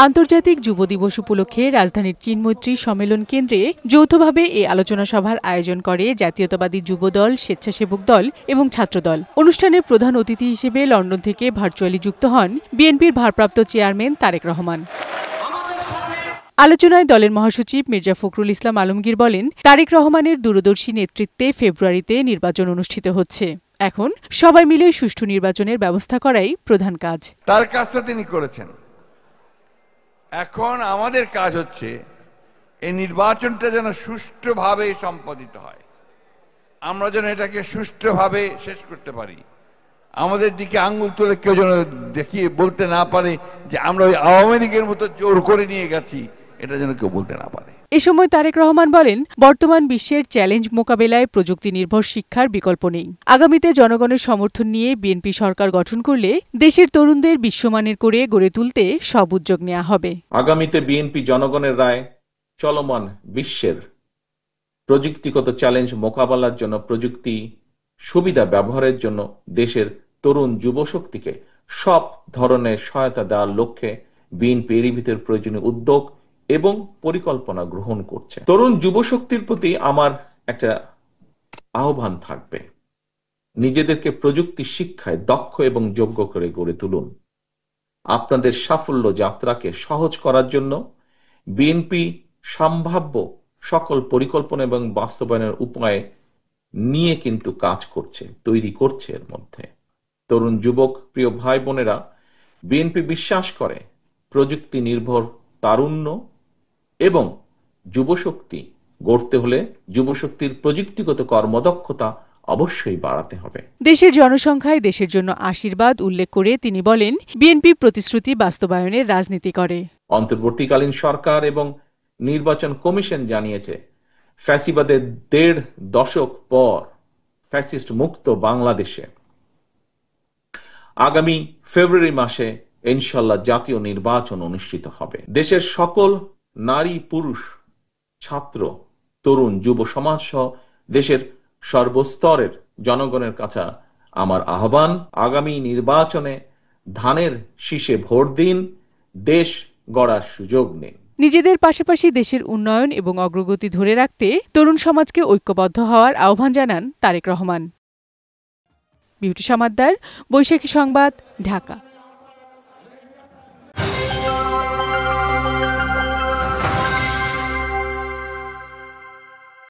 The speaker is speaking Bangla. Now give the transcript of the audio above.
আন্তর্জাতিক যুব দিবস উপলক্ষে রাজধানীর চিনমৈত্রী সম্মেলন কেন্দ্রে যৌথভাবে এই আলোচনা সভার আয়োজন করে জাতীয়তাবাদী যুবদল, স্বেচ্ছাসেবক দল এবং ছাত্রদল। অনুষ্ঠানে প্রধান অতিথি হিসেবে লন্ডন থেকে ভার্চুয়ালি যুক্ত হন বিএনপির ভারপ্রাপ্ত চেয়ারম্যান তারেক রহমান। আলোচনায় দলের মহাসচিব মির্জা ফখরুল ইসলাম আলমগীর বলেন, তারেক রহমানের দূরদর্শী নেতৃত্বে ফেব্রুয়ারিতে নির্বাচন অনুষ্ঠিত হচ্ছে। এখন সবাই মিলে সুষ্ঠু নির্বাচনের ব্যবস্থা করাই প্রধান কাজ। তার কাজটা তিনি করেছেন। এখন আমাদের কাজ হচ্ছে এই নির্বাচনটা যেন সুষ্ঠুভাবে সম্পাদিত হয়, আমরা যেন এটাকে সুষ্ঠুভাবে শেষ করতে পারি। আমাদের দিকে আঙ্গুল তুলে কেউ যেন দেখিয়ে বলতে না পারে যে আমরা ওই আওয়ামী লীগের মতো জোর করে নিয়ে গেছি, এটা যেন কেউ বলতে না পারে। এ সময় তারেক রহমান বলেন, বর্তমান বিশ্বের চ্যালেঞ্জ মোকাবেলায় প্রযুক্তি নির্ভর শিক্ষার বিকল্প নেই। আগামীতে জনগণের সমর্থন নিয়ে বিএনপি সরকার গঠন করলে দেশের তরুণদের বিশ্বমানের করে গড়ে তুলতে সব উদ্যোগ নেওয়া হবে। আগামীতে বিএনপি জনগণের রায় চলমান বিশ্বের প্রযুক্তিগত চ্যালেঞ্জ মোকাবেলার জন্য প্রযুক্তি সুবিধা ব্যবহারের জন্য দেশের তরুণ যুবশক্তিকে সব ধরনের সহায়তা দেওয়ার লক্ষ্যে বিএনপি এর ভিতরে প্রয়োজনীয় উদ্যোগ এবং পরিকল্পনা গ্রহণ করছে। তরুণ যুবশক্তির প্রতি আমার একটা আহ্বান থাকবে, নিজেদেরকে প্রযুক্তি শিক্ষায় দক্ষ এবং যোগ্য করে গড়ে তুলুন। আপনাদের সাফল্য যাত্রাকে সহজ করার জন্য বিএনপি সম্ভাব্য সকল পরিকল্পনা এবং বাস্তবায়নের উপায় নিয়ে কিন্তু কাজ করছে, তৈরি করছে। এর মধ্যে তরুণ যুবক প্রিয় ভাই বোনেরা, বিএনপি বিশ্বাস করে প্রযুক্তি নির্ভর তারুণ্য এবং যুবশক্তি গড়তে হলে যুবশক্তির প্রযুক্তিগত কর্মদক্ষতা অবশ্যই বাড়াতে হবে। দেশের জনসংখ্যায় দেশের জন্য আশীর্বাদ উল্লেখ করে তিনি বলেন, বিএনপি প্রতিশ্রুতি বাস্তবায়নের রাজনীতি করে। অন্তর্বর্তীকালীন সরকার এবং নির্বাচন কমিশন জানিয়েছে, ফ্যাসিবাদের ১.৫ দশক পর ফ্যাসিস্ট মুক্ত বাংলাদেশে আগামী ফেব্রুয়ারি মাসে ইনশাল্লাহ জাতীয় নির্বাচন অনুষ্ঠিত হবে। দেশের সকল নারী, পুরুষ, ছাত্র, তরুণ, যুব সমাজ সহ দেশের সর্বস্তরের জনগণের কাছে আমার আহ্বান, আগামী নির্বাচনে ধানের শীষে ভোট দিন, দেশ গড়ার সুযোগ নিন। নিজেদের পাশাপাশি দেশের উন্নয়ন এবং অগ্রগতি ধরে রাখতে তরুণ সমাজকে ঐক্যবদ্ধ হওয়ার আহ্বান জানান তারেক রহমান। বিউটি সমাদ্দার, বৈশাখী সংবাদ, ঢাকা।